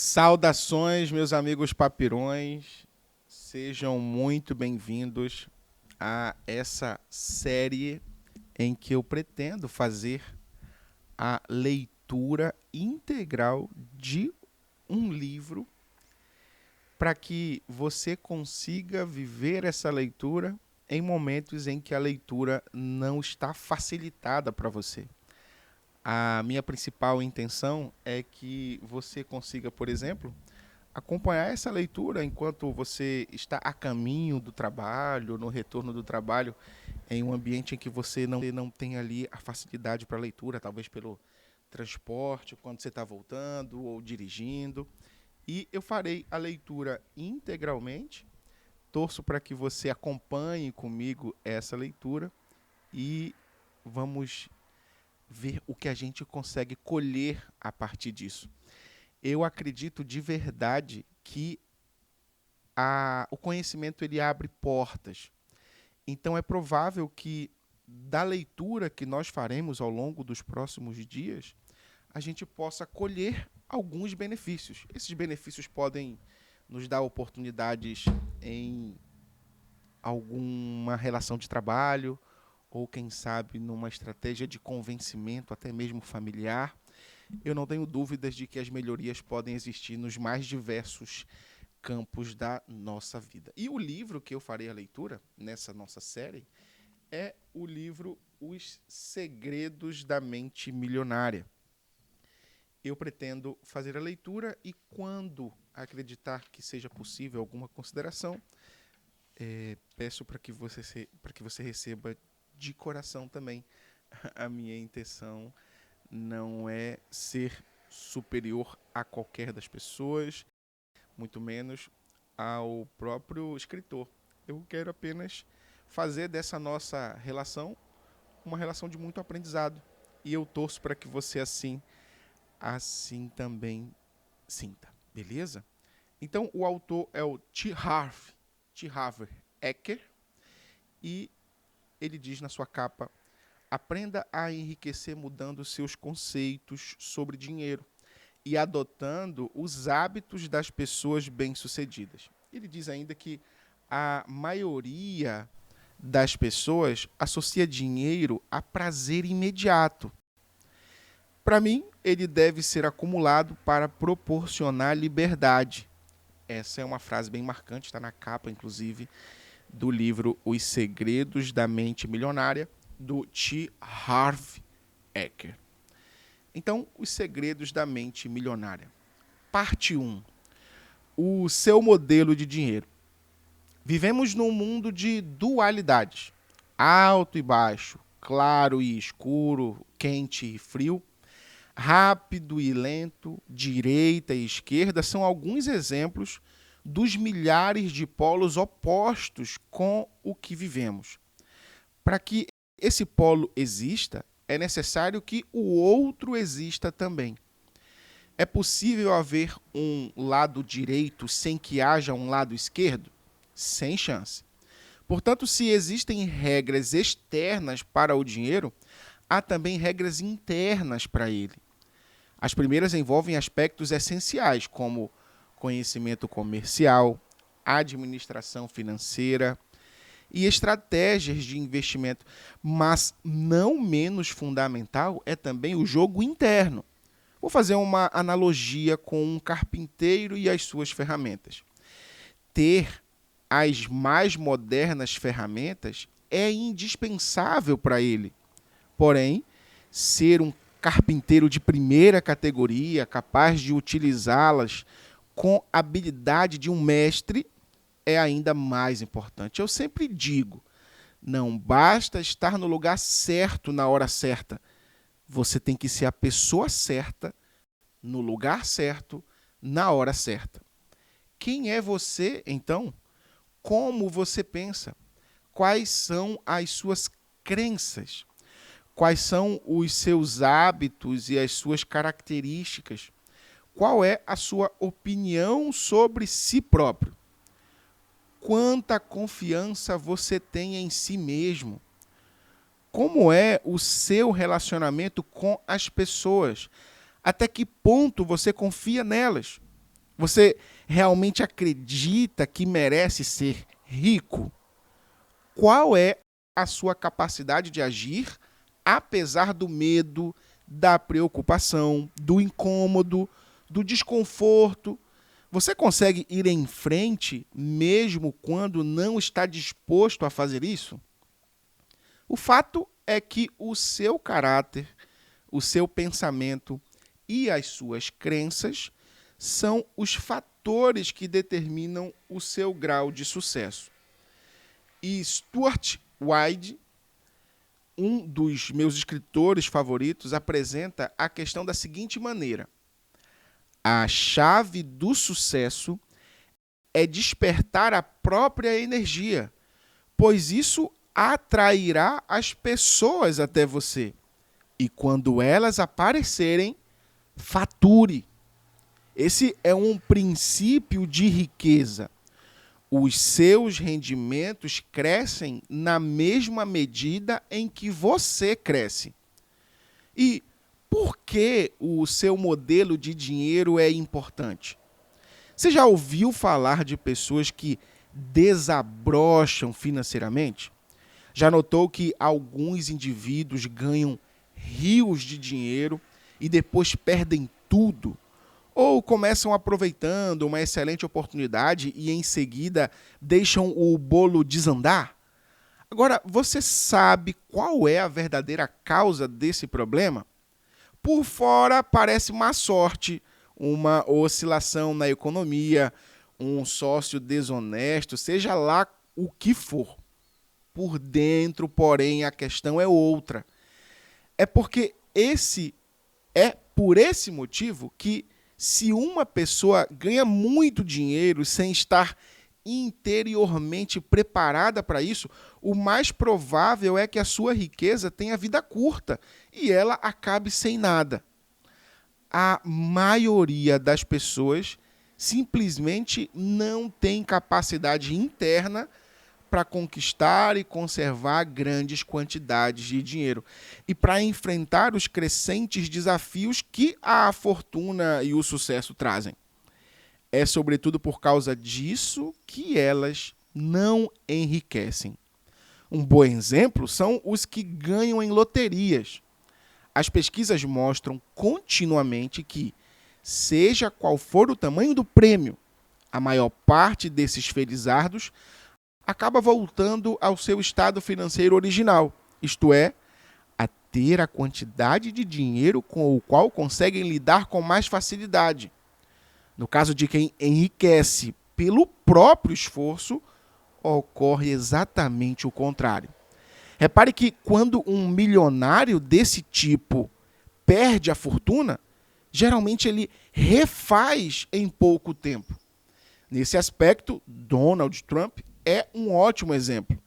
Saudações, meus amigos papirões, sejam muito bem-vindos a essa série em que eu pretendo fazer a leitura integral de um livro para que você consiga viver essa leitura em momentos em que a leitura não está facilitada para você. A minha principal intenção é que você consiga, por exemplo, acompanhar essa leitura enquanto você está a caminho do trabalho, no retorno do trabalho, em um ambiente em que você não tem ali a facilidade para a leitura, talvez pelo transporte, quando você está voltando ou dirigindo. E eu farei a leitura integralmente, torço para que você acompanhe comigo essa leitura e vamos ver o que a gente consegue colher a partir disso. Eu acredito de verdade que o conhecimento ele abre portas. Então é provável que da leitura que nós faremos ao longo dos próximos dias, a gente possa colher alguns benefícios. Esses benefícios podem nos dar oportunidades em alguma relação de trabalho, ou quem sabe numa estratégia de convencimento, até mesmo familiar. Eu não tenho dúvidas de que as melhorias podem existir nos mais diversos campos da nossa vida. E o livro que eu farei a leitura nessa nossa série é o livro Os Segredos da Mente Milionária. Eu pretendo fazer a leitura e, quando acreditar que seja possível alguma consideração, peço para que você receba de coração também. A minha intenção não é ser superior a qualquer das pessoas, muito menos ao próprio escritor. Eu quero apenas fazer dessa nossa relação uma relação de muito aprendizado. E eu torço para que você assim também sinta. Beleza? Então, o autor é o T. Harv Eker, e ele diz na sua capa: aprenda a enriquecer mudando seus conceitos sobre dinheiro e adotando os hábitos das pessoas bem-sucedidas. Ele diz ainda que a maioria das pessoas associa dinheiro a prazer imediato. Para mim, ele deve ser acumulado para proporcionar liberdade. Essa é uma frase bem marcante, está na capa, inclusive, do livro Os Segredos da Mente Milionária, do T. Harv Eker. Então, os segredos da mente milionária. Parte 1. O seu modelo de dinheiro. Vivemos num mundo de dualidades. Alto e baixo, claro e escuro, quente e frio, rápido e lento, direita e esquerda são alguns exemplos dos milhares de polos opostos com o que vivemos. Para que esse polo exista, é necessário que o outro exista também. É possível haver um lado direito sem que haja um lado esquerdo? Sem chance. Portanto, se existem regras externas para o dinheiro, há também regras internas para ele. As primeiras envolvem aspectos essenciais, como conhecimento comercial, administração financeira e estratégias de investimento. Mas não menos fundamental é também o jogo interno. Vou fazer uma analogia com um carpinteiro e as suas ferramentas. Ter as mais modernas ferramentas é indispensável para ele. Porém, ser um carpinteiro de primeira categoria, capaz de utilizá-las com a habilidade de um mestre, é ainda mais importante. Eu sempre digo, não basta estar no lugar certo na hora certa. Você tem que ser a pessoa certa, no lugar certo, na hora certa. Quem é você, então? Como você pensa? Quais são as suas crenças? Quais são os seus hábitos e as suas características? Qual é a sua opinião sobre si próprio? Quanta confiança você tem em si mesmo? Como é o seu relacionamento com as pessoas? Até que ponto você confia nelas? Você realmente acredita que merece ser rico? Qual é a sua capacidade de agir, apesar do medo, da preocupação, do incômodo, do desconforto? Você consegue ir em frente mesmo quando não está disposto a fazer isso? O fato é que o seu caráter, o seu pensamento e as suas crenças são os fatores que determinam o seu grau de sucesso. E Stuart Wyde, um dos meus escritores favoritos, apresenta a questão da seguinte maneira: a chave do sucesso é despertar a própria energia, pois isso atrairá as pessoas até você. E quando elas aparecerem, fature. Esse é um princípio de riqueza. Os seus rendimentos crescem na mesma medida em que você cresce. E por que o seu modelo de dinheiro é importante? Você já ouviu falar de pessoas que desabrocham financeiramente? Já notou que alguns indivíduos ganham rios de dinheiro e depois perdem tudo? Ou começam aproveitando uma excelente oportunidade e em seguida deixam o bolo desandar? Agora, você sabe qual é a verdadeira causa desse problema? Por fora parece má sorte, uma oscilação na economia, um sócio desonesto, seja lá o que for. Por dentro, porém, a questão é outra. É porque por esse motivo que, se uma pessoa ganha muito dinheiro sem estar interiormente preparada para isso, o mais provável é que a sua riqueza tenha vida curta e ela acabe sem nada. A maioria das pessoas simplesmente não tem capacidade interna para conquistar e conservar grandes quantidades de dinheiro e para enfrentar os crescentes desafios que a fortuna e o sucesso trazem. É sobretudo por causa disso que elas não enriquecem. Um bom exemplo são os que ganham em loterias. As pesquisas mostram continuamente que, seja qual for o tamanho do prêmio, a maior parte desses felizardos acaba voltando ao seu estado financeiro original, isto é, a ter a quantidade de dinheiro com o qual conseguem lidar com mais facilidade. No caso de quem enriquece pelo próprio esforço, ocorre exatamente o contrário. Repare que quando um milionário desse tipo perde a fortuna, geralmente ele refaz em pouco tempo. Nesse aspecto, Donald Trump é um ótimo exemplo.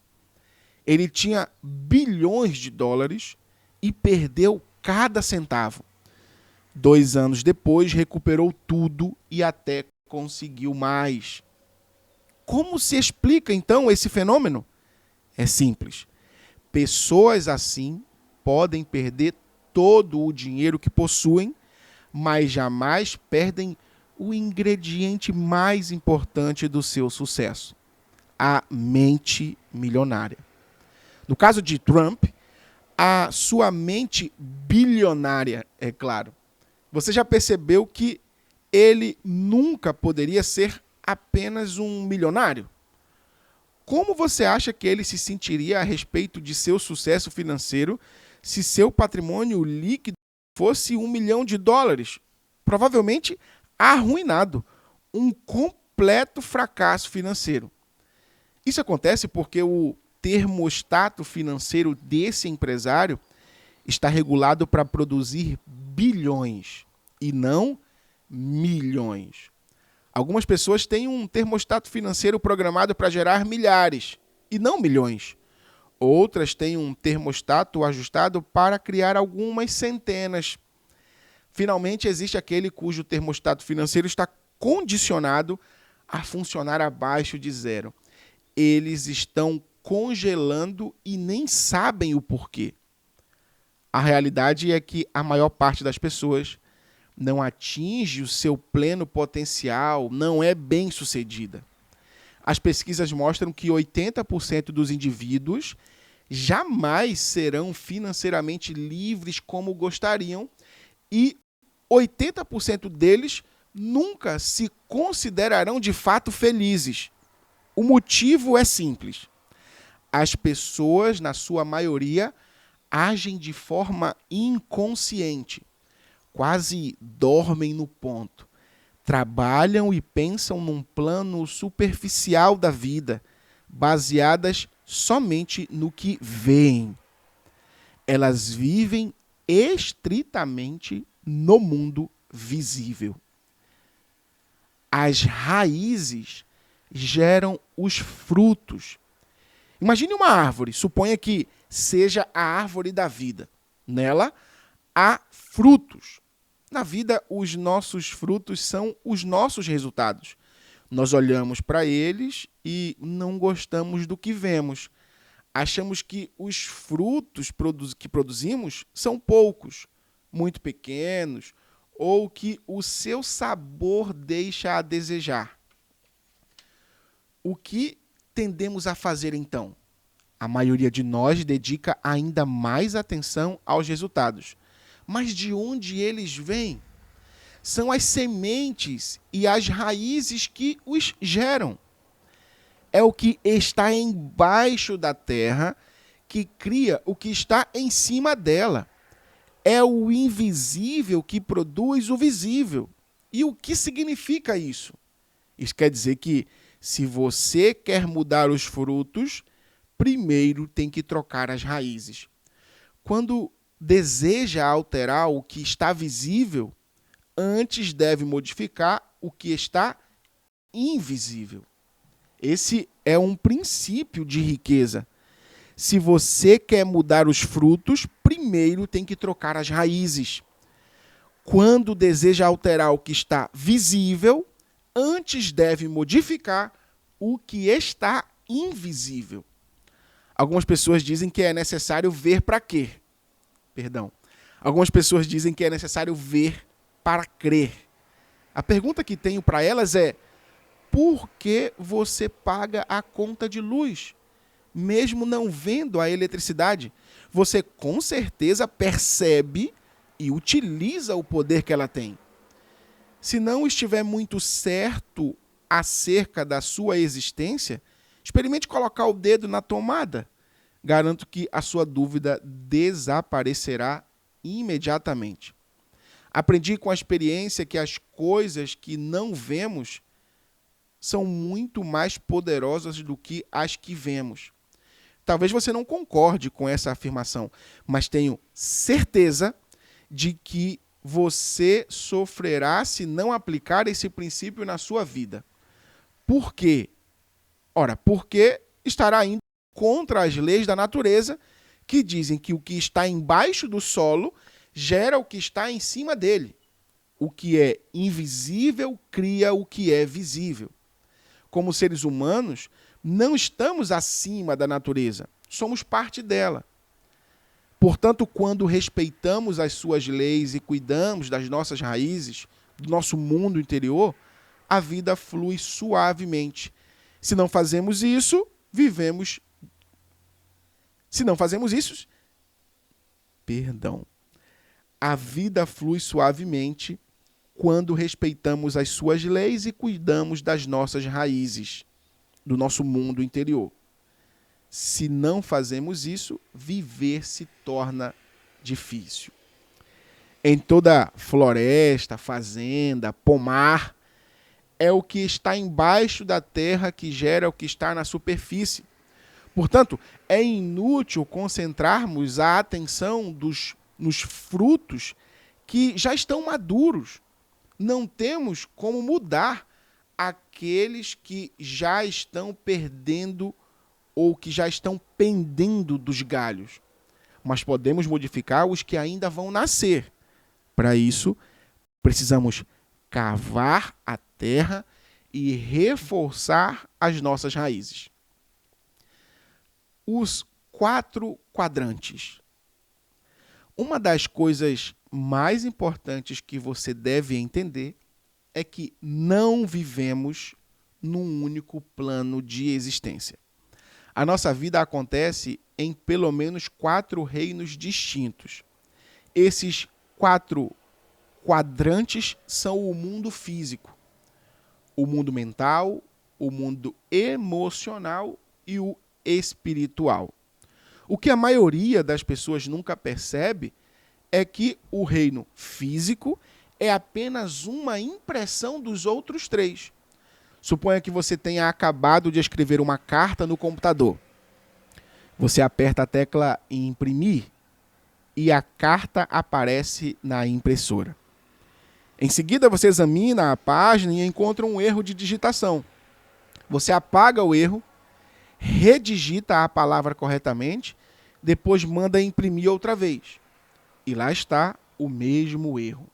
Ele tinha bilhões de dólares e perdeu cada centavo. 2 anos depois, recuperou tudo e até conseguiu mais. Como se explica, então, esse fenômeno? É simples. Pessoas assim podem perder todo o dinheiro que possuem, mas jamais perdem o ingrediente mais importante do seu sucesso: a mente milionária. No caso de Trump, a sua mente bilionária, é claro. Você já percebeu que ele nunca poderia ser apenas um milionário? Como você acha que ele se sentiria a respeito de seu sucesso financeiro se seu patrimônio líquido fosse $1 milhão? Provavelmente arruinado. Um completo fracasso financeiro. Isso acontece porque o termostato financeiro desse empresário está regulado para produzir bilhões e não milhões. Algumas pessoas têm um termostato financeiro programado para gerar milhares e não milhões. Outras têm um termostato ajustado para criar algumas centenas. Finalmente, existe aquele cujo termostato financeiro está condicionado a funcionar abaixo de zero. Eles estão congelando e nem sabem o porquê. A realidade é que a maior parte das pessoas não atinge o seu pleno potencial, não é bem-sucedida. As pesquisas mostram que 80% dos indivíduos jamais serão financeiramente livres como gostariam e 80% deles nunca se considerarão de fato felizes. O motivo é simples. As pessoas, na sua maioria, agem de forma inconsciente, quase dormem no ponto. Trabalham e pensam num plano superficial da vida, baseadas somente no que veem. Elas vivem estritamente no mundo visível. As raízes geram os frutos. Imagine uma árvore, suponha que seja a árvore da vida. Nela há frutos. Na vida, os nossos frutos são os nossos resultados. Nós olhamos para eles e não gostamos do que vemos. Achamos que os frutos que produzimos são poucos, muito pequenos, ou que o seu sabor deixa a desejar. O que tendemos a fazer então? A maioria de nós dedica ainda mais atenção aos resultados. Mas de onde eles vêm? São as sementes e as raízes que os geram. É o que está embaixo da terra que cria o que está em cima dela. É o invisível que produz o visível. E o que significa isso? Isso quer dizer que, se você quer mudar os frutos, primeiro tem que trocar as raízes. Quando deseja alterar o que está visível, antes deve modificar o que está invisível. Esse é um princípio de riqueza. Se você quer mudar os frutos, primeiro tem que trocar as raízes. Quando deseja alterar o que está visível, antes deve modificar o que está invisível. Algumas pessoas dizem que é necessário ver para quê? Algumas pessoas dizem que é necessário ver para crer. A pergunta que tenho para elas é: por que você paga a conta de luz? Mesmo não vendo a eletricidade, você com certeza percebe e utiliza o poder que ela tem. Se não estiver muito certo acerca da sua existência, experimente colocar o dedo na tomada. Garanto que a sua dúvida desaparecerá imediatamente. Aprendi com a experiência que as coisas que não vemos são muito mais poderosas do que as que vemos. Talvez você não concorde com essa afirmação, mas tenho certeza de que você sofrerá se não aplicar esse princípio na sua vida. Por quê? Ora, porque estará indo contra as leis da natureza, que dizem que o que está embaixo do solo gera o que está em cima dele. O que é invisível cria o que é visível. Como seres humanos, não estamos acima da natureza, somos parte dela. Portanto, quando respeitamos as suas leis e cuidamos das nossas raízes, do nosso mundo interior, a vida flui suavemente. Se não fazemos isso, A vida flui suavemente quando respeitamos as suas leis e cuidamos das nossas raízes, do nosso mundo interior. Se não fazemos isso, viver se torna difícil. Em toda floresta, fazenda, pomar, é o que está embaixo da terra que gera o que está na superfície. Portanto, é inútil concentrarmos a atenção nos frutos que já estão maduros. Não temos como mudar aqueles que já estão perdendo ou que já estão pendendo dos galhos. Mas podemos modificar os que ainda vão nascer. Para isso, precisamos cavar a terra e reforçar as nossas raízes. Os 4 quadrantes. Uma das coisas mais importantes que você deve entender é que não vivemos num único plano de existência. A nossa vida acontece em pelo menos 4 reinos distintos. Esses 4 quadrantes são o mundo físico, o mundo mental, o mundo emocional e o espiritual. O que a maioria das pessoas nunca percebe é que o reino físico é apenas uma impressão dos outros 3. Suponha que você tenha acabado de escrever uma carta no computador. Você aperta a tecla imprimir e a carta aparece na impressora. Em seguida, você examina a página e encontra um erro de digitação. Você apaga o erro, redigita a palavra corretamente, depois manda imprimir outra vez. E lá está o mesmo erro.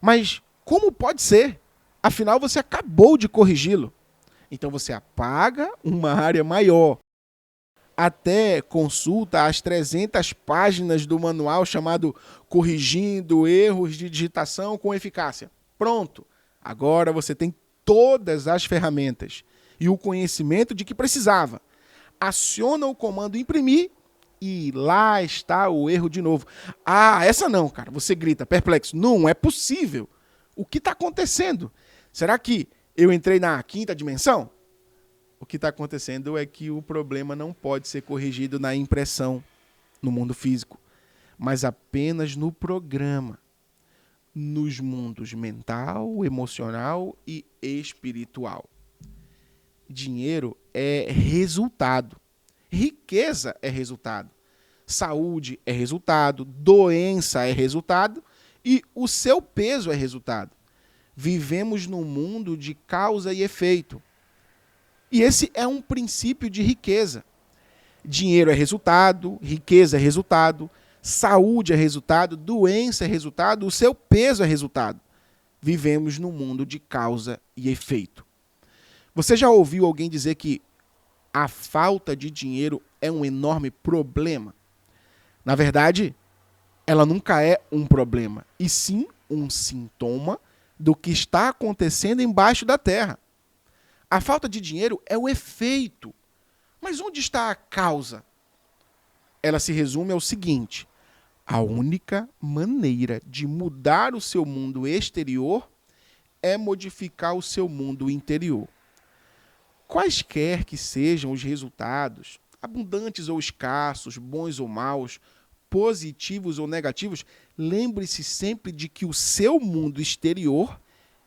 Mas como pode ser? Afinal, você acabou de corrigi-lo. Então você apaga uma área maior. Até consulta as 300 páginas do manual chamado Corrigindo Erros de Digitação com Eficácia. Pronto! Agora você tem todas as ferramentas e o conhecimento de que precisava. Aciona o comando imprimir e lá está o erro de novo. Ah, essa não, cara. Você grita, perplexo. Não é possível. O que está acontecendo? Será que eu entrei na 5ª dimensão? O que está acontecendo é que o problema não pode ser corrigido na impressão, no mundo físico, mas apenas no programa, nos mundos mental, emocional e espiritual. Dinheiro é resultado. Riqueza é resultado. Saúde é resultado. Doença é resultado. E o seu peso é resultado. Vivemos num mundo de causa e efeito. E esse é um princípio de riqueza. Dinheiro é resultado, riqueza é resultado, saúde é resultado, doença é resultado, o seu peso é resultado. Vivemos num mundo de causa e efeito. Você já ouviu alguém dizer que a falta de dinheiro é um enorme problema? Na verdade, ela nunca é um problema, e sim um sintoma do que está acontecendo embaixo da terra. A falta de dinheiro é o efeito. Mas onde está a causa? Ela se resume ao seguinte: a única maneira de mudar o seu mundo exterior é modificar o seu mundo interior. Quaisquer que sejam os resultados, abundantes ou escassos, bons ou maus, positivos ou negativos, lembre-se sempre de que o seu mundo exterior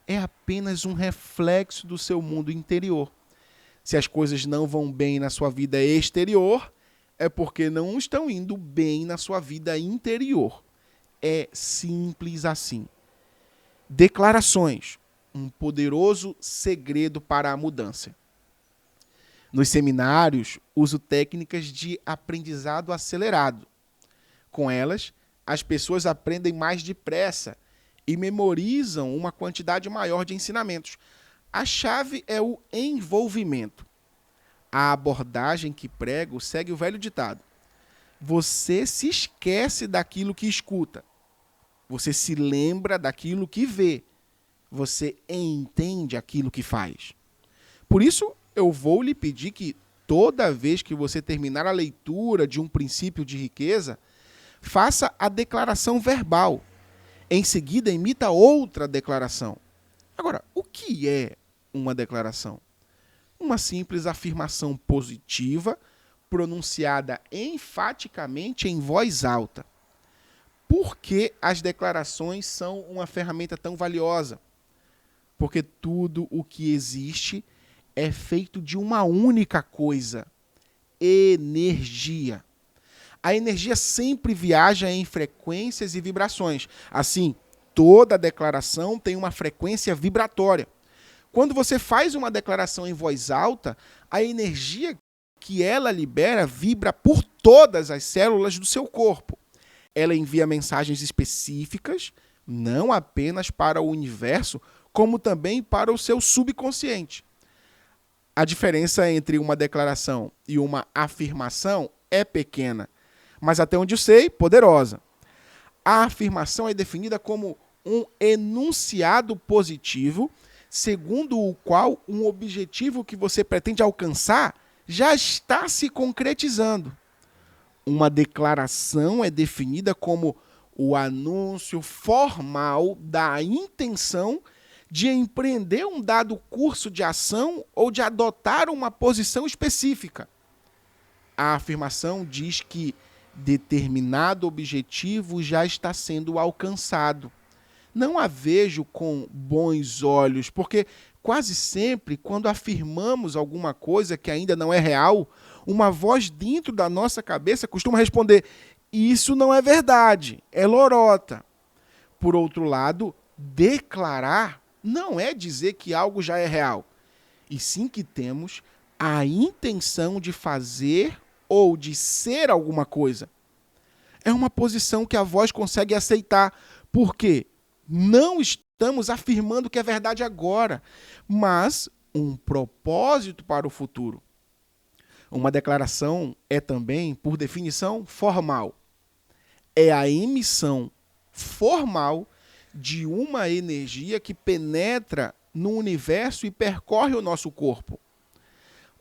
é apenas um reflexo do seu mundo interior. Se as coisas não vão bem na sua vida exterior, é porque não estão indo bem na sua vida interior. É simples assim. Declarações, um poderoso segredo para a mudança. Nos seminários, uso técnicas de aprendizado acelerado. Com elas, as pessoas aprendem mais depressa e memorizam uma quantidade maior de ensinamentos. A chave é o envolvimento. A abordagem que prego segue o velho ditado: você se esquece daquilo que escuta. Você se lembra daquilo que vê. Você entende aquilo que faz. Por isso, eu vou lhe pedir que toda vez que você terminar a leitura de um princípio de riqueza, faça a declaração verbal. Em seguida, emita outra declaração. Agora, o que é uma declaração? Uma simples afirmação positiva, pronunciada enfaticamente em voz alta. Por que as declarações são uma ferramenta tão valiosa? Porque tudo o que existe é feito de uma única coisa: energia. A energia sempre viaja em frequências e vibrações. Assim, toda declaração tem uma frequência vibratória. Quando você faz uma declaração em voz alta, a energia que ela libera vibra por todas as células do seu corpo. Ela envia mensagens específicas, não apenas para o universo, como também para o seu subconsciente. A diferença entre uma declaração e uma afirmação é pequena, mas até onde eu sei, poderosa. A afirmação é definida como um enunciado positivo, segundo o qual um objetivo que você pretende alcançar já está se concretizando. Uma declaração é definida como o anúncio formal da intenção de empreender um dado curso de ação ou de adotar uma posição específica. A afirmação diz que determinado objetivo já está sendo alcançado. Não a vejo com bons olhos, porque quase sempre, quando afirmamos alguma coisa que ainda não é real, uma voz dentro da nossa cabeça costuma responder: isso não é verdade, é lorota. Por outro lado, declarar não é dizer que algo já é real, e sim que temos a intenção de fazer ou de ser alguma coisa. É uma posição que a voz consegue aceitar, porque não estamos afirmando que é verdade agora, mas um propósito para o futuro. Uma declaração é também, por definição, formal. É a emissão formal de uma energia que penetra no universo e percorre o nosso corpo.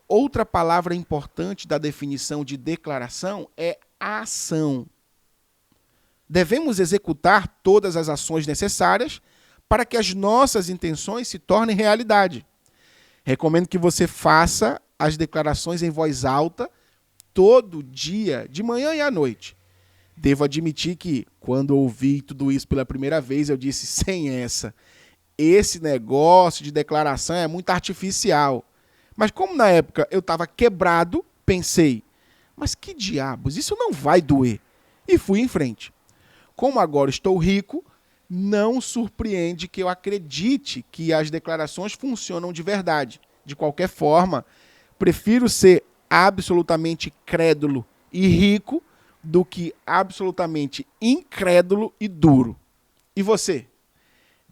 Outra palavra importante da definição de declaração é ação. Devemos executar todas as ações necessárias para que as nossas intenções se tornem realidade. Recomendo que você faça as declarações em voz alta todo dia, de manhã e à noite. Devo admitir que, quando ouvi tudo isso pela primeira vez, eu disse: sem essa, esse negócio de declaração é muito artificial. Mas como na época eu estava quebrado, pensei: mas que diabos, isso não vai doer. E fui em frente. Como agora estou rico, não surpreende que eu acredite que as declarações funcionam de verdade. De qualquer forma, prefiro ser absolutamente crédulo e rico do que absolutamente incrédulo e duro. E você?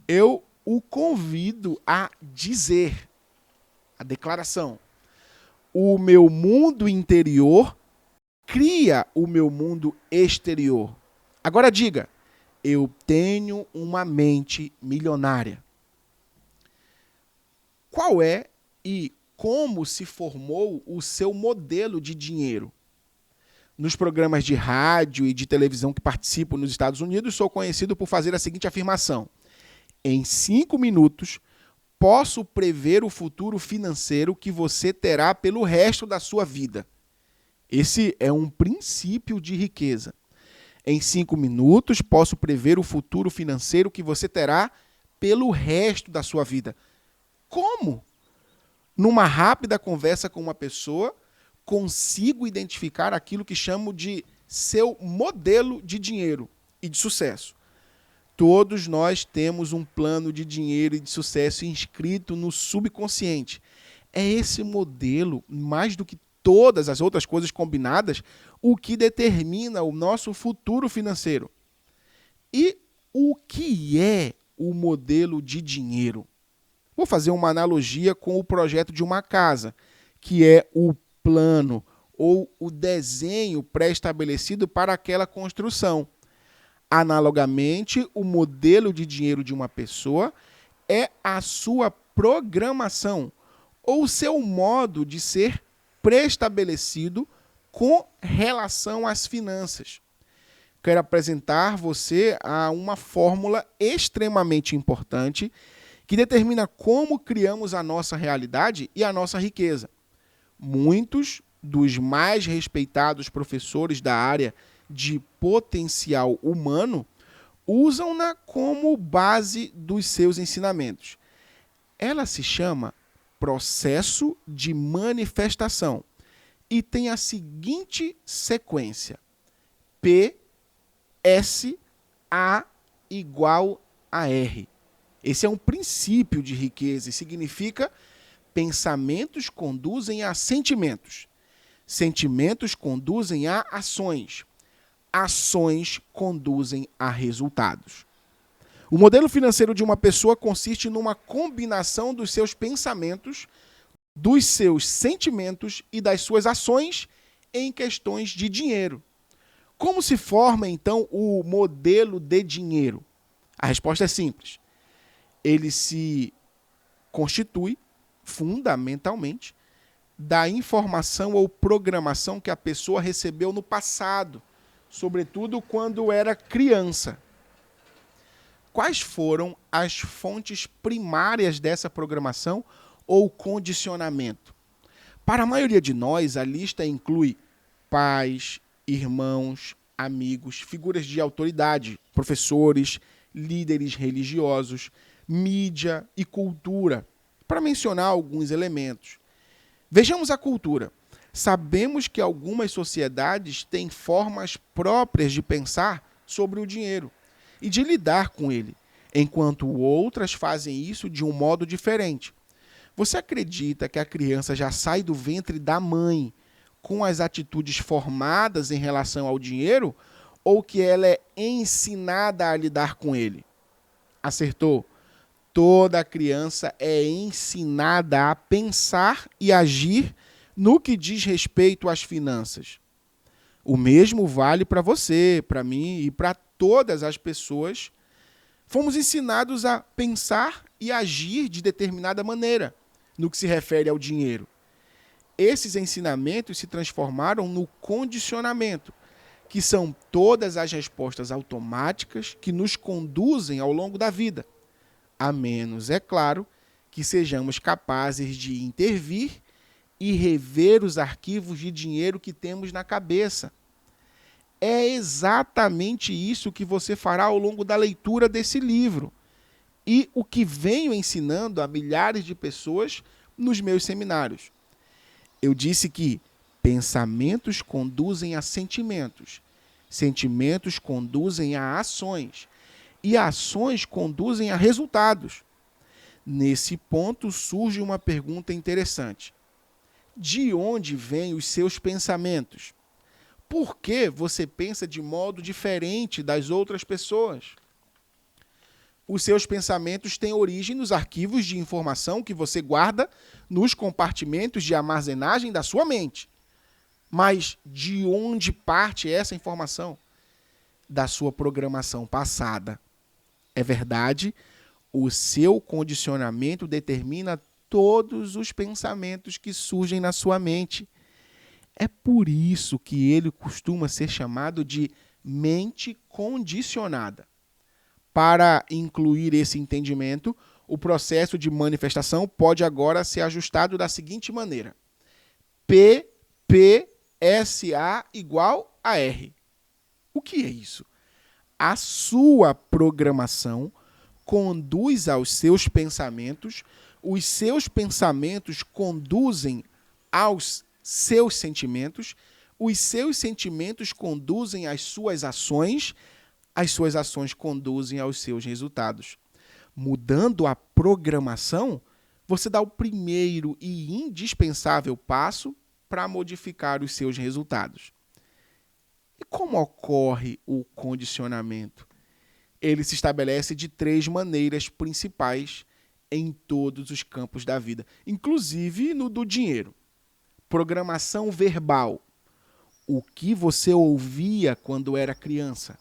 Eu o convido a dizer a declaração: o meu mundo interior cria o meu mundo exterior. Agora diga: eu tenho uma mente milionária. Qual é e como se formou o seu modelo de dinheiro? Nos programas de rádio e de televisão que participo nos Estados Unidos, sou conhecido por fazer a seguinte afirmação: em 5 minutos, posso prever o futuro financeiro que você terá pelo resto da sua vida. Esse é um princípio de riqueza. Em 5 minutos, posso prever o futuro financeiro que você terá pelo resto da sua vida. Como? Numa rápida conversa com uma pessoa, consigo identificar aquilo que chamo de seu modelo de dinheiro e de sucesso. Todos nós temos um plano de dinheiro e de sucesso inscrito no subconsciente. É esse modelo, mais do que todas as outras coisas combinadas, o que determina o nosso futuro financeiro. E o que é o modelo de dinheiro? Vou fazer uma analogia com o projeto de uma casa, que é o plano ou o desenho pré-estabelecido para aquela construção. Analogamente, o modelo de dinheiro de uma pessoa é a sua programação ou o seu modo de ser pré-estabelecido com relação às finanças. Quero apresentar você a uma fórmula extremamente importante que determina como criamos a nossa realidade e a nossa riqueza. Muitos dos mais respeitados professores da área de potencial humano usam-na como base dos seus ensinamentos. Ela se chama processo de manifestação e tem a seguinte sequência: P, S, A igual a R. Esse é um princípio de riqueza e significa: pensamentos conduzem a sentimentos, sentimentos conduzem a ações, ações conduzem a resultados. O modelo financeiro de uma pessoa consiste numa combinação dos seus pensamentos, dos seus sentimentos e das suas ações em questões de dinheiro. Como se forma, então, o modelo de dinheiro? A resposta é simples. Ele se constitui, fundamentalmente, da informação ou programação que a pessoa recebeu no passado, sobretudo quando era criança. Quais foram as fontes primárias dessa programação ou condicionamento? Para a maioria de nós, a lista inclui pais, irmãos, amigos, figuras de autoridade, professores, líderes religiosos, mídia e cultura, para mencionar alguns elementos. Vejamos a cultura. Sabemos que algumas sociedades têm formas próprias de pensar sobre o dinheiro e de lidar com ele, enquanto outras fazem isso de um modo diferente. Você acredita que a criança já sai do ventre da mãe com as atitudes formadas em relação ao dinheiro ou que ela é ensinada a lidar com ele? Acertou. Toda criança é ensinada a pensar e agir no que diz respeito às finanças. O mesmo vale para você, para mim e para todas as pessoas. Fomos ensinados a pensar e agir de determinada maneira no que se refere ao dinheiro. Esses ensinamentos se transformaram no condicionamento, que são todas as respostas automáticas que nos conduzem ao longo da vida. A menos, é claro, que sejamos capazes de intervir e rever os arquivos de dinheiro que temos na cabeça. É exatamente isso que você fará ao longo da leitura desse livro e o que venho ensinando a milhares de pessoas nos meus seminários. Eu disse que pensamentos conduzem a sentimentos, sentimentos conduzem a ações, e ações conduzem a resultados. Nesse ponto surge uma pergunta interessante. De onde vêm os seus pensamentos? Por que você pensa de modo diferente das outras pessoas? Os seus pensamentos têm origem nos arquivos de informação que você guarda nos compartimentos de armazenagem da sua mente. Mas de onde parte essa informação? Da sua programação passada. É verdade, o seu condicionamento determina todos os pensamentos que surgem na sua mente. É por isso que ele costuma ser chamado de mente condicionada. Para incluir esse entendimento, o processo de manifestação pode agora ser ajustado da seguinte maneira. PPSA igual a R. O que é isso? A sua programação conduz aos seus pensamentos, os seus pensamentos conduzem aos seus sentimentos, os seus sentimentos conduzem às suas ações conduzem aos seus resultados. Mudando a programação, você dá o primeiro e indispensável passo para modificar os seus resultados. E como ocorre o condicionamento? Ele se estabelece de 3 maneiras principais em todos os campos da vida, inclusive no do dinheiro. Programação verbal. O que você ouvia quando era criança?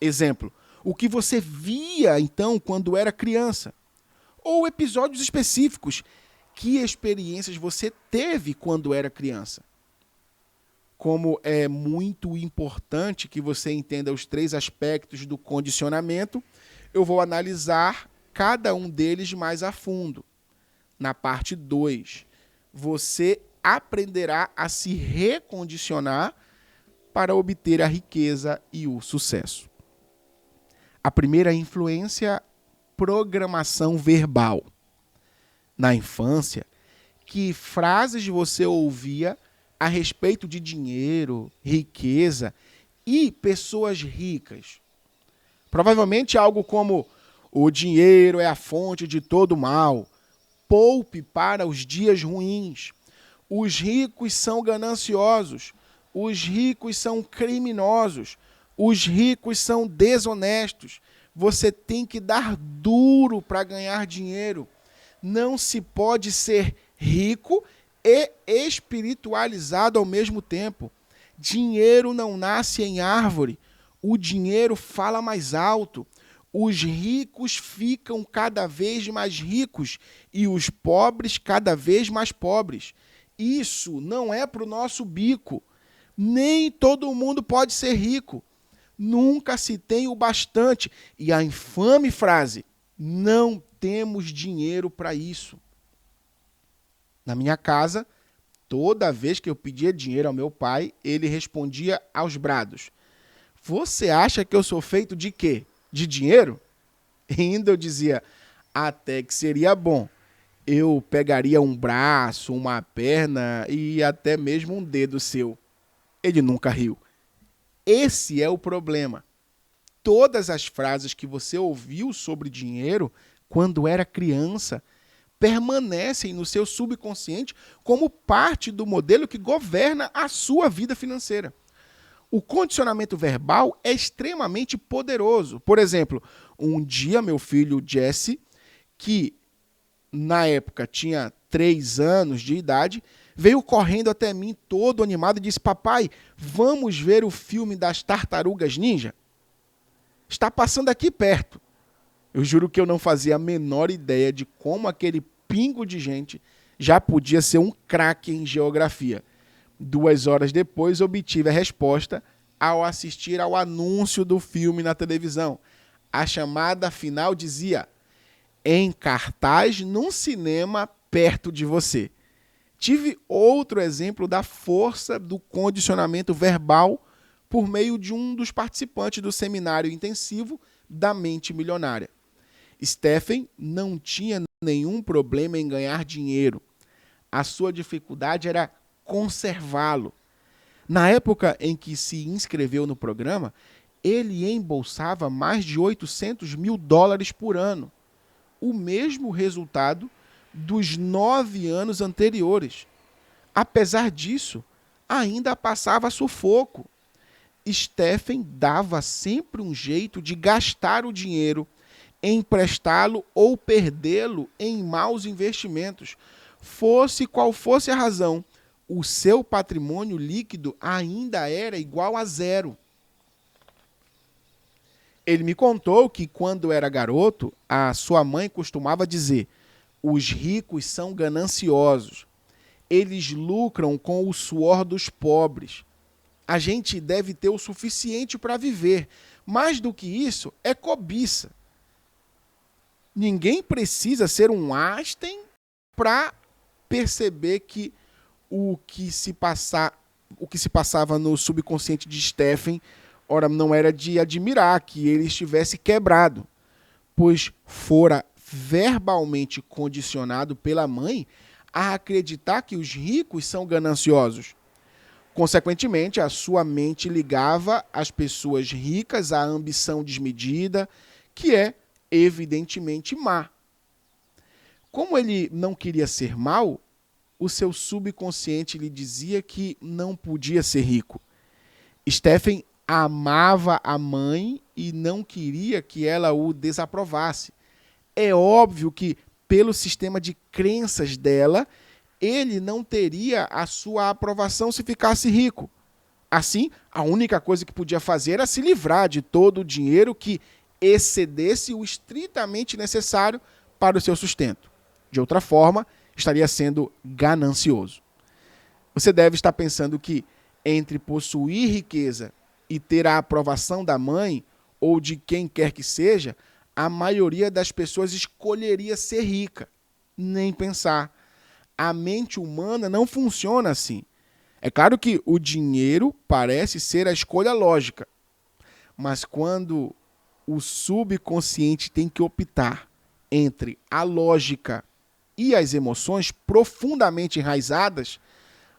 Exemplo, o que você via, então, quando era criança? Ou episódios específicos. Que experiências você teve quando era criança? Como é muito importante que você entenda os 3 aspectos do condicionamento, eu vou analisar cada um deles mais a fundo. Na parte 2, você aprenderá a se recondicionar para obter a riqueza e o sucesso. A primeira influência, programação verbal. Na infância, que frases você ouvia a respeito de dinheiro, riqueza e pessoas ricas? Provavelmente algo como: o dinheiro é a fonte de todo mal, poupe para os dias ruins, os ricos são gananciosos, os ricos são criminosos, os ricos são desonestos, você tem que dar duro para ganhar dinheiro. Não se pode ser rico e espiritualizado ao mesmo tempo. Dinheiro não nasce em árvore. O dinheiro fala mais alto. Os ricos ficam cada vez mais ricos e os pobres cada vez mais pobres. Isso não é para o nosso bico. Nem todo mundo pode ser rico. Nunca se tem o bastante. E a infame frase, não temos dinheiro para isso. Na minha casa, toda vez que eu pedia dinheiro ao meu pai, ele respondia aos brados: você acha que eu sou feito de quê? De dinheiro? E ainda eu dizia, até que seria bom. Eu pegaria um braço, uma perna e até mesmo um dedo seu. Ele nunca riu. Esse é o problema. Todas as frases que você ouviu sobre dinheiro quando era criança permanecem no seu subconsciente como parte do modelo que governa a sua vida financeira. O condicionamento verbal é extremamente poderoso. Por exemplo, um dia meu filho Jesse, que na época tinha 3 anos de idade, veio correndo até mim todo animado e disse: papai, vamos ver o filme das Tartarugas Ninja? Está passando aqui perto. Eu juro que eu não fazia a menor ideia de como aquele pingo de gente já podia ser um craque em geografia. 2 horas depois, obtive a resposta ao assistir ao anúncio do filme na televisão. A chamada final dizia: em cartaz num cinema perto de você. Tive outro exemplo da força do condicionamento verbal por meio de um dos participantes do seminário intensivo da mente milionária. Stephen não tinha nenhum problema em ganhar dinheiro. A sua dificuldade era conservá-lo. Na época em que se inscreveu no programa, ele embolsava mais de $800 mil por ano. O mesmo resultado dos 9 anos anteriores. Apesar disso, ainda passava sufoco. Stephen dava sempre um jeito de gastar o dinheiro, emprestá-lo ou perdê-lo em maus investimentos. Fosse qual fosse a razão, o seu patrimônio líquido ainda era igual a 0. Ele me contou que, quando era garoto, a sua mãe costumava dizer: os ricos são gananciosos. Eles lucram com o suor dos pobres. A gente deve ter o suficiente para viver. Mais do que isso, é cobiça. Ninguém precisa ser um Einstein para perceber que o que se passava no subconsciente de Stephen, ora, não era de admirar que ele estivesse quebrado, pois fora verbalmente condicionado pela mãe a acreditar que os ricos são gananciosos. Consequentemente, a sua mente ligava as pessoas ricas à ambição desmedida, que é evidentemente má. Como ele não queria ser mau, o seu subconsciente lhe dizia que não podia ser rico. Stephen amava a mãe e não queria que ela o desaprovasse. É óbvio que, pelo sistema de crenças dela, ele não teria a sua aprovação se ficasse rico. Assim, a única coisa que podia fazer era se livrar de todo o dinheiro que excedesse o estritamente necessário para o seu sustento. De outra forma, estaria sendo ganancioso. Você deve estar pensando que, entre possuir riqueza e ter a aprovação da mãe ou de quem quer que seja, a maioria das pessoas escolheria ser rica. Nem pensar. A mente humana não funciona assim. É claro que o dinheiro parece ser a escolha lógica, mas quando o subconsciente tem que optar entre a lógica e as emoções profundamente enraizadas,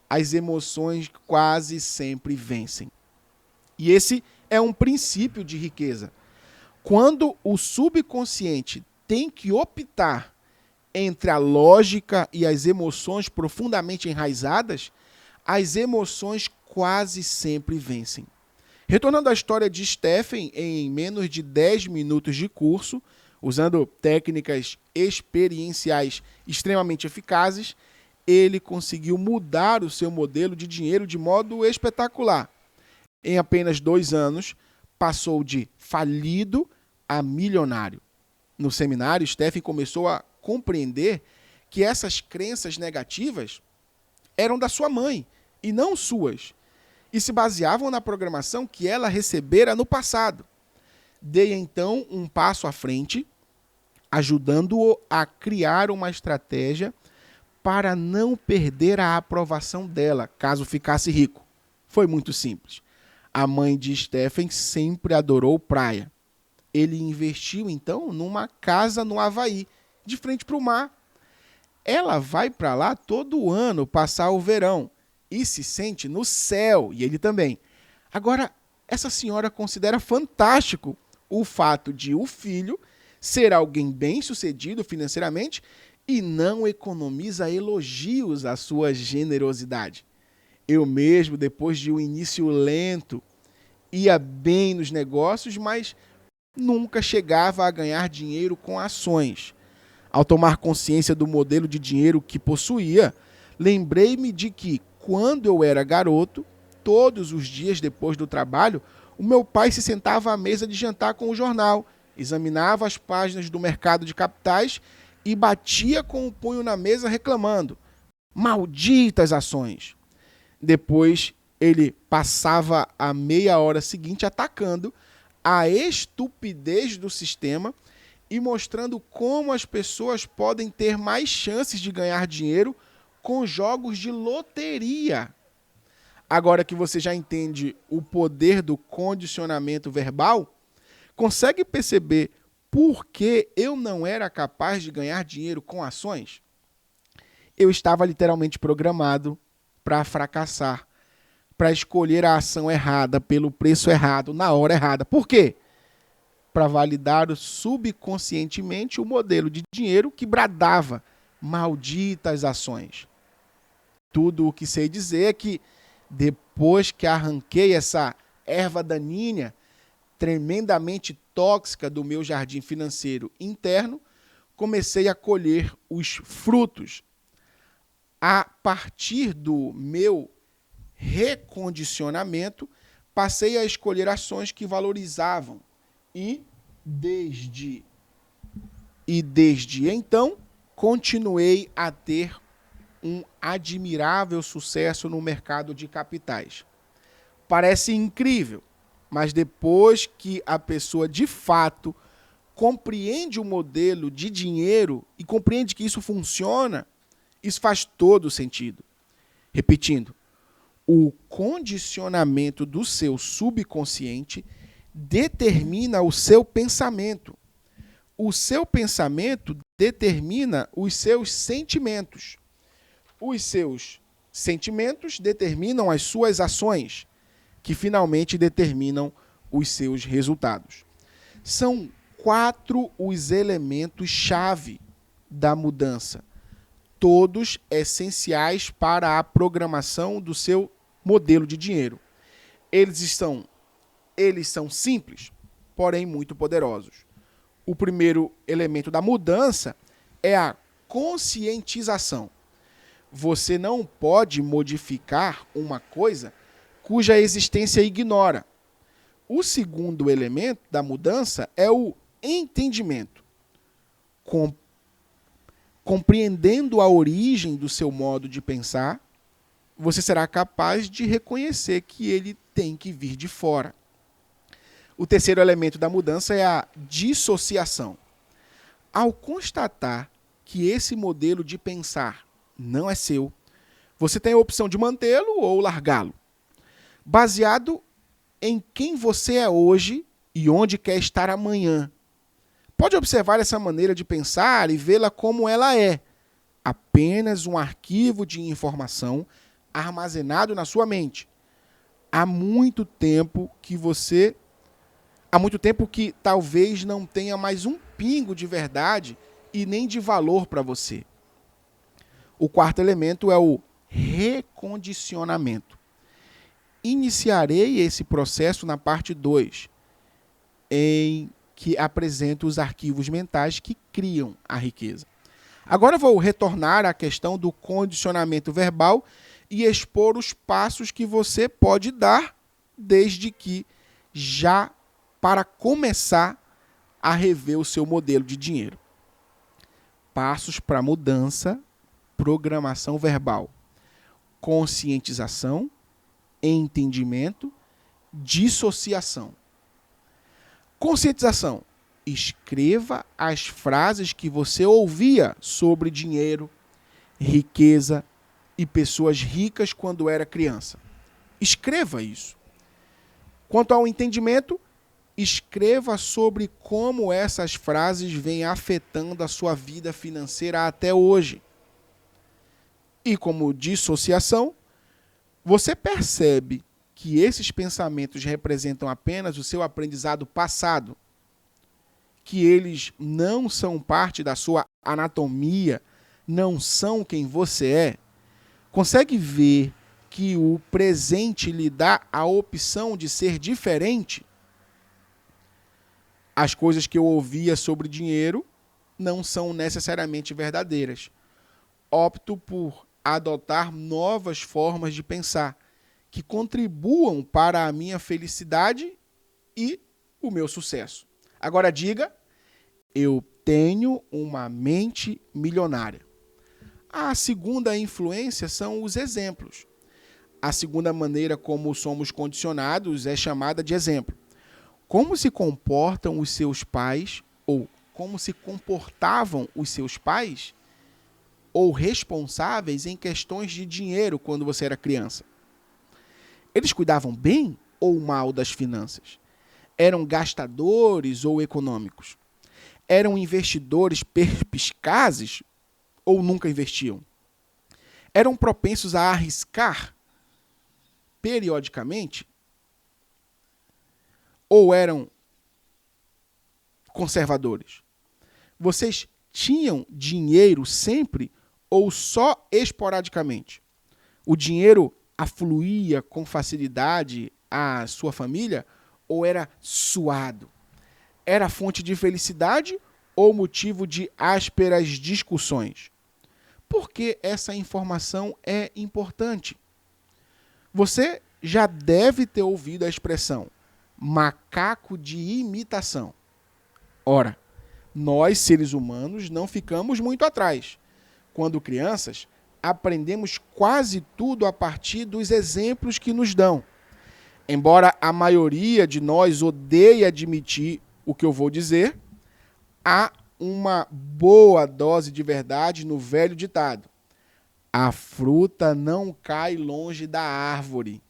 as emoções quase sempre vencem. E esse é um princípio de riqueza. Quando o subconsciente tem que optar entre a lógica e as emoções profundamente enraizadas, as emoções quase sempre vencem. Retornando à história de Stephen, em menos de 10 minutos de curso, usando técnicas experienciais extremamente eficazes, ele conseguiu mudar o seu modelo de dinheiro de modo espetacular. Em apenas 2 anos, passou de falido a milionário. No seminário, Stephen começou a compreender que essas crenças negativas eram da sua mãe e não suas, e se baseavam na programação que ela recebera no passado. Dei então um passo à frente, ajudando-o a criar uma estratégia para não perder a aprovação dela, caso ficasse rico. Foi muito simples. A mãe de Stephen sempre adorou praia. Ele investiu, então, numa casa no Havaí, de frente para o mar. Ela vai para lá todo ano passar o verão e se sente no céu, e ele também. Agora, essa senhora considera fantástico o fato de o filho ser alguém bem-sucedido financeiramente e não economiza elogios à sua generosidade. Eu mesmo, depois de um início lento, ia bem nos negócios, mas nunca chegava a ganhar dinheiro com ações. Ao tomar consciência do modelo de dinheiro que possuía, lembrei-me de que, quando eu era garoto, todos os dias depois do trabalho, o meu pai se sentava à mesa de jantar com o jornal, examinava as páginas do mercado de capitais e batia com o punho na mesa reclamando: malditas ações! Depois, ele passava a meia hora seguinte atacando a estupidez do sistema e mostrando como as pessoas podem ter mais chances de ganhar dinheiro com jogos de loteria. Agora que você já entende o poder do condicionamento verbal, consegue perceber por que eu não era capaz de ganhar dinheiro com ações? Eu estava literalmente programado para fracassar, para escolher a ação errada, pelo preço errado, na hora errada. Por quê? Para validar subconscientemente o modelo de dinheiro que bradava: malditas ações. Tudo o que sei dizer é que, depois que arranquei essa erva daninha tremendamente tóxica do meu jardim financeiro interno, comecei a colher os frutos. A partir do meu recondicionamento, passei a escolher ações que valorizavam e desde então continuei a ter um admirável sucesso no mercado de capitais. Parece incrível, mas depois que a pessoa de fato compreende o modelo de dinheiro e compreende que isso funciona, isso faz todo sentido. Repetindo, o condicionamento do seu subconsciente determina o seu pensamento. O seu pensamento determina os seus sentimentos. Os seus sentimentos determinam as suas ações, que finalmente determinam os seus resultados. São 4 os elementos-chave da mudança, todos essenciais para a programação do seu modelo de dinheiro. Eles são simples, porém muito poderosos. O primeiro elemento da mudança é a conscientização. Você não pode modificar uma coisa cuja existência ignora. O segundo elemento da mudança é o entendimento. Compreendendo a origem do seu modo de pensar, você será capaz de reconhecer que ele tem que vir de fora. O terceiro elemento da mudança é a dissociação. Ao constatar que esse modelo de pensar não é seu, você tem a opção de mantê-lo ou largá-lo. Baseado em quem você é hoje e onde quer estar amanhã. Pode observar essa maneira de pensar e vê-la como ela é. Apenas um arquivo de informação armazenado na sua mente. Há muito tempo que talvez não tenha mais um pingo de verdade e nem de valor para você. O quarto elemento é o recondicionamento. Iniciarei esse processo na parte 2, em que apresento os arquivos mentais que criam a riqueza. Agora vou retornar à questão do condicionamento verbal e expor os passos que você pode dar desde que já para começar a rever o seu modelo de dinheiro. Passos para mudança, programação verbal, conscientização, entendimento, dissociação. Conscientização. Escreva as frases que você ouvia sobre dinheiro, riqueza e pessoas ricas quando era criança. Escreva isso. Quanto ao entendimento, escreva sobre como essas frases vêm afetando a sua vida financeira até hoje. E como dissociação, você percebe que esses pensamentos representam apenas o seu aprendizado passado, que eles não são parte da sua anatomia, não são quem você é. Consegue ver que o presente lhe dá a opção de ser diferente? As coisas que eu ouvia sobre dinheiro não são necessariamente verdadeiras. Opto por adotar novas formas de pensar que contribuam para a minha felicidade e o meu sucesso. Agora diga, eu tenho uma mente milionária. A segunda influência são os exemplos. A segunda maneira como somos condicionados é chamada de exemplo. Como se comportam os seus pais, ou como se comportavam os seus pais, ou responsáveis em questões de dinheiro quando você era criança? Eles cuidavam bem ou mal das finanças? Eram gastadores ou econômicos? Eram investidores perspicazes ou nunca investiam? Eram propensos a arriscar periodicamente? Ou eram conservadores? Vocês tinham dinheiro sempre ou só esporadicamente? O dinheiro afluía com facilidade à sua família ou era suado? Era fonte de felicidade ou motivo de ásperas discussões? Por que essa informação é importante? Você já deve ter ouvido a expressão macaco de imitação. Ora, nós, seres humanos, não ficamos muito atrás. Quando crianças, aprendemos quase tudo a partir dos exemplos que nos dão. Embora a maioria de nós odeie admitir o que eu vou dizer, há uma boa dose de verdade no velho ditado: a fruta não cai longe da árvore.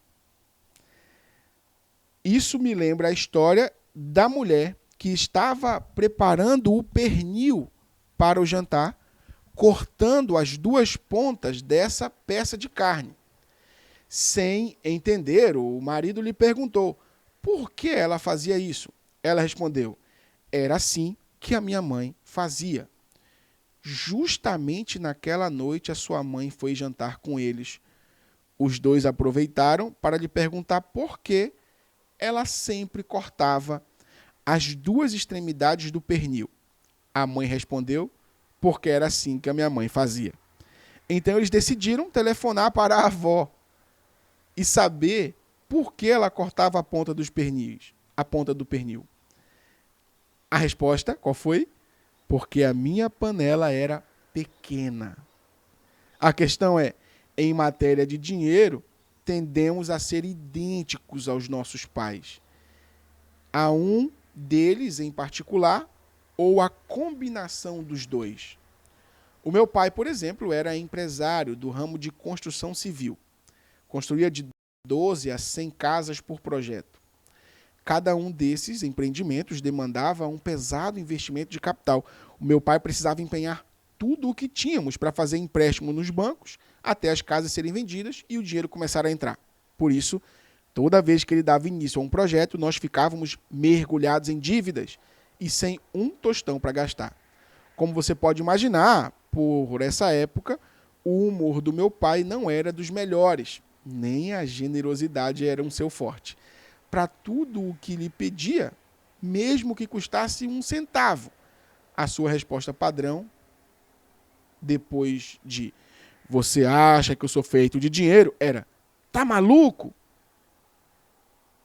Isso me lembra a história da mulher que estava preparando o pernil para o jantar, cortando as duas pontas dessa peça de carne. Sem entender, o marido lhe perguntou por que ela fazia isso. Ela respondeu: era assim que a minha mãe fazia. Justamente naquela noite, a sua mãe foi jantar com eles. Os dois aproveitaram para lhe perguntar por que ela sempre cortava as duas extremidades do pernil. A mãe respondeu: porque era assim que a minha mãe fazia. Então eles decidiram telefonar para a avó e saber por que ela cortava a ponta dos pernis, a ponta do pernil. A resposta, qual foi? Porque a minha panela era pequena. A questão é, em matéria de dinheiro, tendemos a ser idênticos aos nossos pais. A um deles em particular, ou a combinação dos dois. O meu pai, por exemplo, era empresário do ramo de construção civil. Construía de 12 a 100 casas por projeto. Cada um desses empreendimentos demandava um pesado investimento de capital. O meu pai precisava empenhar tudo o que tínhamos para fazer empréstimo nos bancos até as casas serem vendidas e o dinheiro começar a entrar. Por isso, toda vez que ele dava início a um projeto, nós ficávamos mergulhados em dívidas e sem um tostão para gastar. Como você pode imaginar, por essa época, o humor do meu pai não era dos melhores, nem a generosidade era um seu forte. Para tudo o que lhe pedia, mesmo que custasse 1 centavo, a sua resposta padrão, depois de "você acha que eu sou feito de dinheiro?", era "tá maluco?".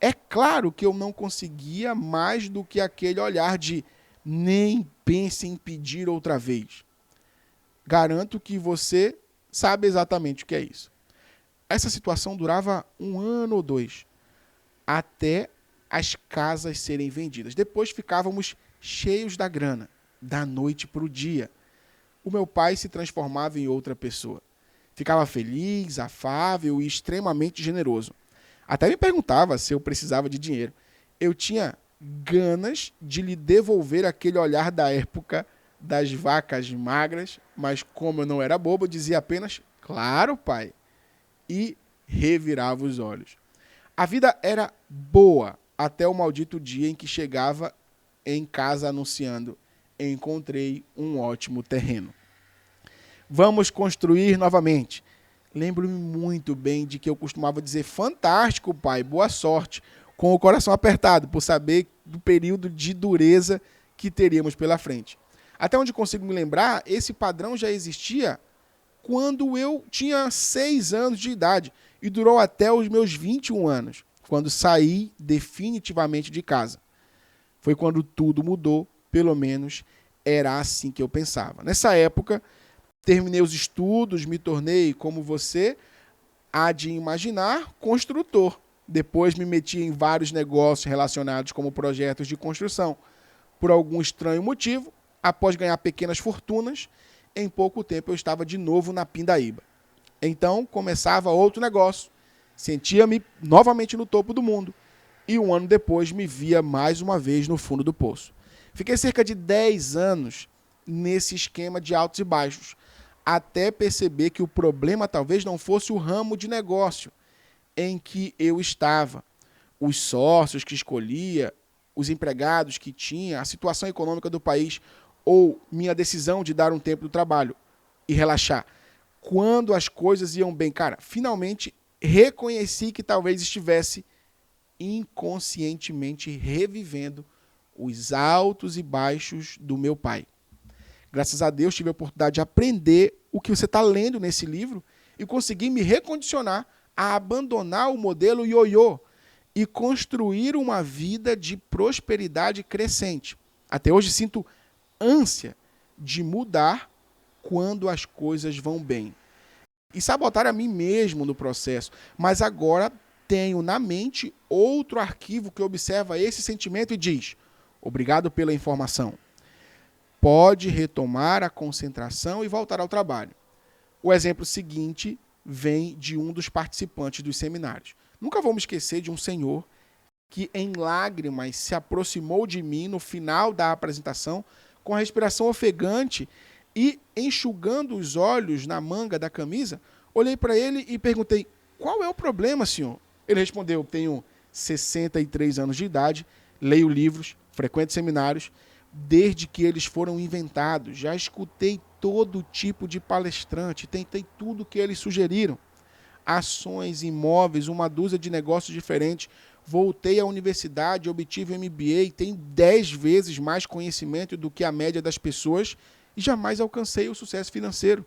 É claro que eu não conseguia mais do que aquele olhar de nem pense em pedir outra vez. Garanto que você sabe exatamente o que é isso. Essa situação durava 1 ano ou 2, até as casas serem vendidas. Depois ficávamos cheios da grana, da noite para o dia. O meu pai se transformava em outra pessoa. Ficava feliz, afável e extremamente generoso. Até me perguntava se eu precisava de dinheiro. Eu tinha ganas de lhe devolver aquele olhar da época das vacas magras, mas como eu não era bobo, eu dizia apenas, claro, pai, e revirava os olhos. A vida era boa até o maldito dia em que chegava em casa anunciando, encontrei um ótimo terreno. Vamos construir novamente. Lembro-me muito bem de que eu costumava dizer, fantástico, pai, boa sorte, com o coração apertado, por saber do período de dureza que teríamos pela frente. Até onde consigo me lembrar, esse padrão já existia quando eu tinha 6 anos de idade e durou até os meus 21 anos, quando saí definitivamente de casa. Foi quando tudo mudou, pelo menos era assim que eu pensava. Nessa época, terminei os estudos, me tornei, como você há de imaginar, construtor. Depois me meti em vários negócios relacionados como projetos de construção. Por algum estranho motivo, após ganhar pequenas fortunas, em pouco tempo eu estava de novo na pindaíba. Então começava outro negócio, sentia-me novamente no topo do mundo e 1 ano depois me via mais uma vez no fundo do poço. Fiquei cerca de 10 anos nesse esquema de altos e baixos, até perceber que o problema talvez não fosse o ramo de negócio em que eu estava, os sócios que escolhia, os empregados que tinha, a situação econômica do país ou minha decisão de dar um tempo do trabalho e relaxar. Quando as coisas iam bem, cara, finalmente reconheci que talvez estivesse inconscientemente revivendo os altos e baixos do meu pai. Graças a Deus tive a oportunidade de aprender o que você está lendo nesse livro e consegui me recondicionar a abandonar o modelo ioiô e construir uma vida de prosperidade crescente. Até hoje sinto ânsia de mudar quando as coisas vão bem. E sabotar a mim mesmo no processo. Mas agora tenho na mente outro arquivo que observa esse sentimento e diz, obrigado pela informação. Pode retomar a concentração e voltar ao trabalho. O exemplo seguinte vem de um dos participantes dos seminários. Nunca vou me esquecer de um senhor que em lágrimas se aproximou de mim no final da apresentação com a respiração ofegante e enxugando os olhos na manga da camisa. Olhei para ele e perguntei, qual é o problema, senhor? Ele respondeu, tenho 63 anos de idade, leio livros, frequento seminários, desde que eles foram inventados. Já escutei todo tipo de palestrante, tentei tudo que eles sugeriram. Ações, imóveis, uma dúzia de negócios diferentes. Voltei à universidade, obtive MBA, tenho 10 vezes mais conhecimento do que a média das pessoas e jamais alcancei o sucesso financeiro.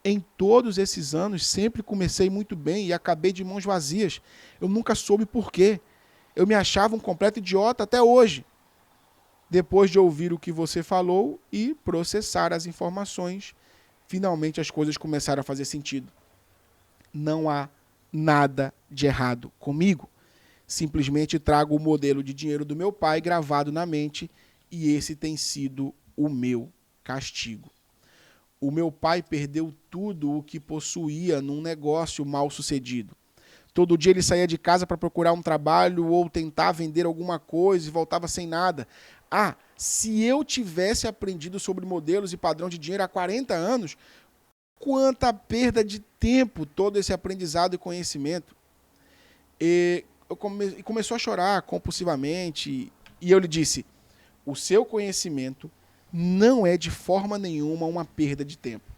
Em todos esses anos, sempre comecei muito bem e acabei de mãos vazias. Eu nunca soube por quê. Eu me achava um completo idiota até hoje. Depois de ouvir o que você falou e processar as informações, finalmente as coisas começaram a fazer sentido. Não há nada de errado comigo. Simplesmente trago o modelo de dinheiro do meu pai gravado na mente e esse tem sido o meu castigo. O meu pai perdeu tudo o que possuía num negócio mal sucedido. Todo dia ele saía de casa para procurar um trabalho ou tentar vender alguma coisa e voltava sem nada. Se eu tivesse aprendido sobre modelos e padrão de dinheiro há 40 anos, quanta perda de tempo todo esse aprendizado e conhecimento. E começou a chorar compulsivamente e eu lhe disse, o seu conhecimento não é de forma nenhuma uma perda de tempo.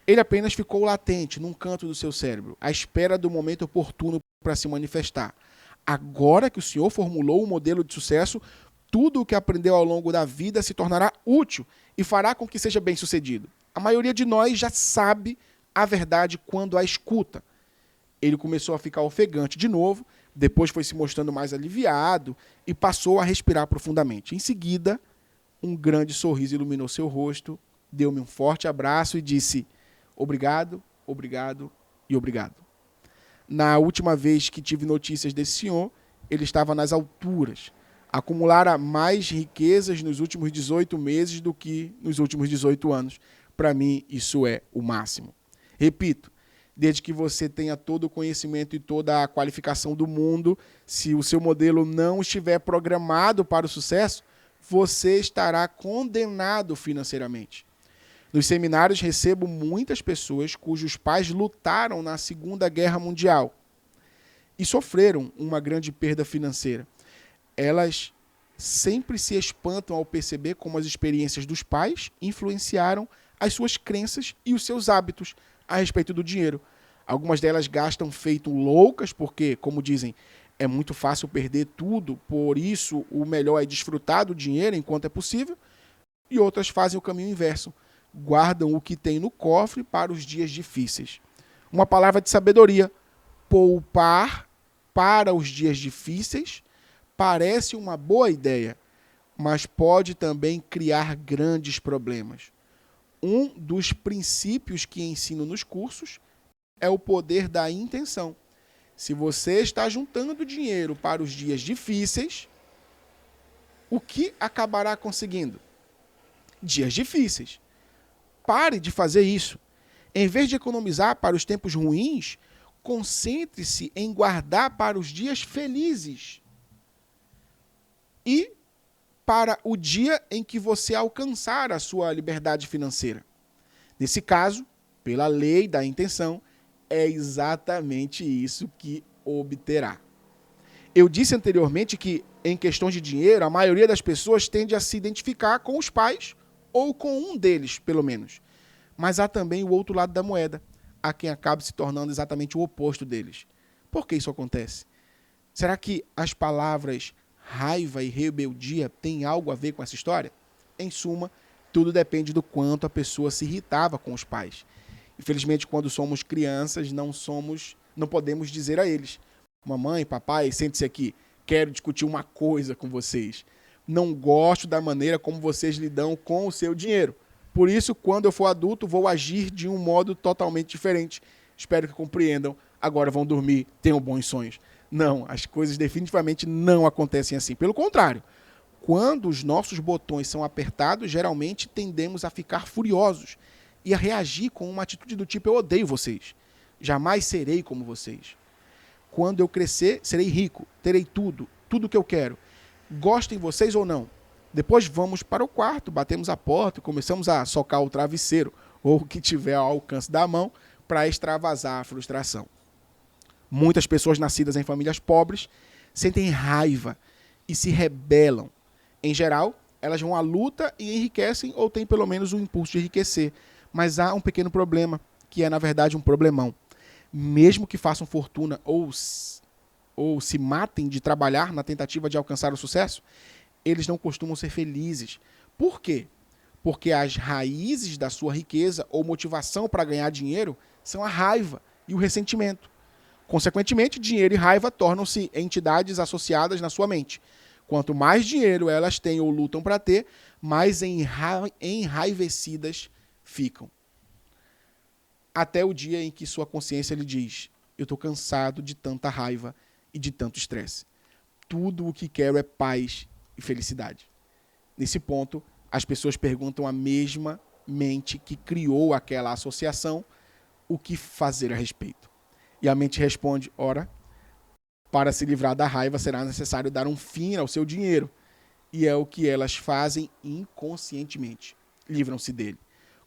Ele apenas ficou latente num canto do seu cérebro, à espera do momento oportuno para se manifestar. Agora que o senhor formulou um modelo de sucesso, tudo o que aprendeu ao longo da vida se tornará útil e fará com que seja bem-sucedido. A maioria de nós já sabe a verdade quando a escuta. Ele começou a ficar ofegante de novo, Depois foi se mostrando mais aliviado e passou a respirar profundamente. Em seguida, um grande sorriso iluminou seu rosto, deu-me um forte abraço e disse: obrigado, obrigado e obrigado. Na última vez que tive notícias desse senhor, ele estava nas alturas. Acumulara mais riquezas nos últimos 18 meses do que nos últimos 18 anos. Para mim, isso é o máximo. Repito, desde que você tenha todo o conhecimento e toda a qualificação do mundo, se o seu modelo não estiver programado para o sucesso, você estará condenado financeiramente. Nos seminários recebo muitas pessoas cujos pais lutaram na Segunda Guerra Mundial e sofreram uma grande perda financeira. Elas sempre se espantam ao perceber como as experiências dos pais influenciaram as suas crenças e os seus hábitos a respeito do dinheiro. Algumas delas gastam feito loucas porque, como dizem, é muito fácil perder tudo, por isso o melhor é desfrutar do dinheiro enquanto é possível. E outras fazem o caminho inverso. Guardam o que tem no cofre para os dias difíceis. Uma palavra de sabedoria: poupar para os dias difíceis parece uma boa ideia, mas pode também criar grandes problemas. Um dos princípios que ensino nos cursos é o poder da intenção. Se você está juntando dinheiro para os dias difíceis, o que acabará conseguindo? Dias difíceis. Pare de fazer isso. Em vez de economizar para os tempos ruins, concentre-se em guardar para os dias felizes e para o dia em que você alcançar a sua liberdade financeira. Nesse caso, pela lei da intenção, é exatamente isso que obterá. Eu disse anteriormente que, em questões de dinheiro, a maioria das pessoas tende a se identificar com os pais ou com um deles, pelo menos. Mas há também o outro lado da moeda, há quem acabe se tornando exatamente o oposto deles. Por que isso acontece? Será que as palavras raiva e rebeldia têm algo a ver com essa história? Em suma, tudo depende do quanto a pessoa se irritava com os pais. Infelizmente, quando somos crianças, não podemos dizer a eles: mamãe, papai, sente-se aqui, quero discutir uma coisa com vocês. Não gosto da maneira como vocês lidam com o seu dinheiro. Por isso, quando eu for adulto, vou agir de um modo totalmente diferente. Espero que compreendam. Agora vão dormir, tenham bons sonhos. Não, as coisas definitivamente não acontecem assim. Pelo contrário, quando os nossos botões são apertados, geralmente tendemos a ficar furiosos e a reagir com uma atitude do tipo: eu odeio vocês. Jamais serei como vocês. Quando eu crescer, serei rico, terei tudo o que eu quero. Gostem vocês ou não. Depois vamos para o quarto, batemos a porta e começamos a socar o travesseiro ou o que tiver ao alcance da mão para extravasar a frustração. Muitas pessoas nascidas em famílias pobres sentem raiva e se rebelam. Em geral, elas vão à luta e enriquecem ou têm pelo menos o impulso de enriquecer. Mas há um pequeno problema, que é na verdade um problemão. Mesmo que façam fortuna ou se matem de trabalhar na tentativa de alcançar o sucesso, eles não costumam ser felizes. Por quê? Porque as raízes da sua riqueza ou motivação para ganhar dinheiro são a raiva e o ressentimento. Consequentemente, dinheiro e raiva tornam-se entidades associadas na sua mente. Quanto mais dinheiro elas têm ou lutam para ter, mais enraivecidas ficam. Até o dia em que sua consciência lhe diz: eu estou cansado de tanta raiva e de tanto estresse. Tudo o que quero é paz e felicidade. Nesse ponto, as pessoas perguntam à mesma mente que criou aquela associação o que fazer a respeito. E a mente responde: ora, para se livrar da raiva será necessário dar um fim ao seu dinheiro. E é o que elas fazem inconscientemente. Livram-se dele.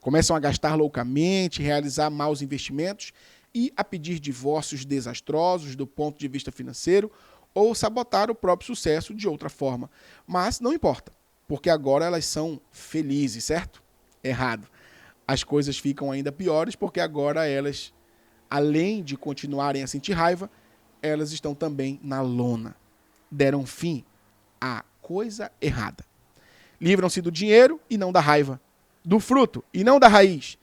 Começam a gastar loucamente, realizar maus investimentos e a pedir divórcios desastrosos do ponto de vista financeiro ou sabotar o próprio sucesso de outra forma. Mas não importa, porque agora elas são felizes, certo? Errado. As coisas ficam ainda piores porque agora elas, além de continuarem a sentir raiva, elas estão também na lona. Deram fim à coisa errada. Livram-se do dinheiro e não da raiva. Do fruto e não da raiz.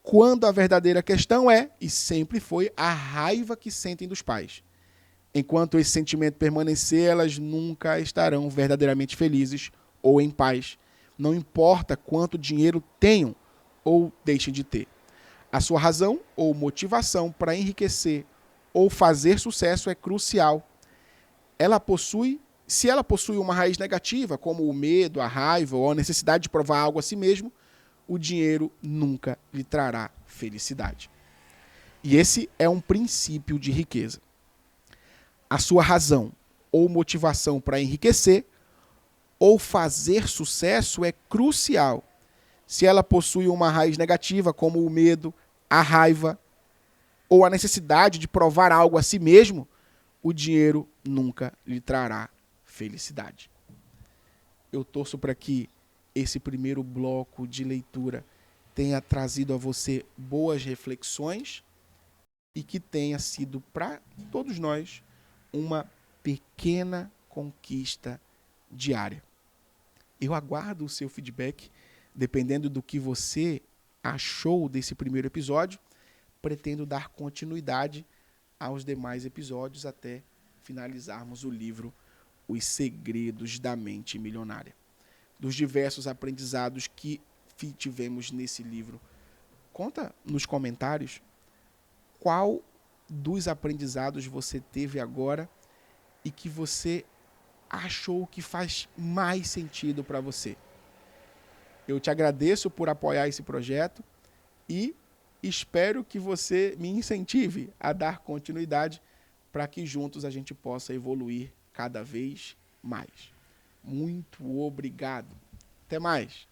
Quando a verdadeira questão é, e sempre foi, a raiva que sentem dos pais. Enquanto esse sentimento permanecer, elas nunca estarão verdadeiramente felizes ou em paz. Não importa quanto dinheiro tenham ou deixem de ter. A sua razão ou motivação para enriquecer ou fazer sucesso é crucial. Se ela possui uma raiz negativa, como o medo, a raiva ou a necessidade de provar algo a si mesmo, o dinheiro nunca lhe trará felicidade. E esse é um princípio de riqueza. A sua razão ou motivação para enriquecer ou fazer sucesso é crucial. Se ela possui uma raiz negativa, como o medo, a raiva ou a necessidade de provar algo a si mesmo, o dinheiro nunca lhe trará felicidade. Eu torço para que esse primeiro bloco de leitura tenha trazido a você boas reflexões e que tenha sido para todos nós uma pequena conquista diária. Eu aguardo o seu feedback, dependendo do que você achou desse primeiro episódio. Pretendo dar continuidade aos demais episódios até finalizarmos o livro Os Segredos da Mente Milionária. Dos diversos aprendizados que tivemos nesse livro, conta nos comentários qual dos aprendizados você teve agora e que você achou que faz mais sentido para você. Eu te agradeço por apoiar esse projeto e espero que você me incentive a dar continuidade para que juntos a gente possa evoluir cada vez mais. Muito obrigado. Até mais.